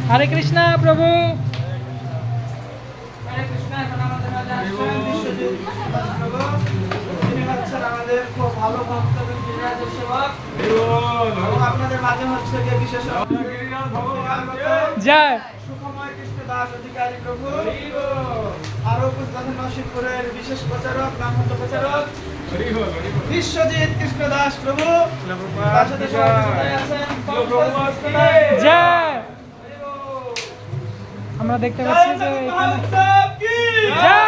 হরে কৃষ্ণ প্রভু। হরে কৃষ্ণ। এখন আমাদের মাঝে আসছেন বিশ্বজিৎ প্রভু। তিনি হচ্ছেন আমাদের খুব ভালো ভক্ত এবং গিরিরাজের সেবক। এবং আপনাদের মাঝে হচ্ছে যে বিশেষ জয় সুখময় কৃষ্ণ দাস অধিকারী প্রভু। আরো উপস্থিত নরসিংপুরের বিশেষ প্রচারক নামহন্ত প্রচারক বিশ্বজিৎ কৃষ্ণ দাস প্রভু। তার সাথে সহযোগিতায় আছেন জয়। আমরা দেখতে পাচ্ছি যে এখানে মহারাজ কি জয়।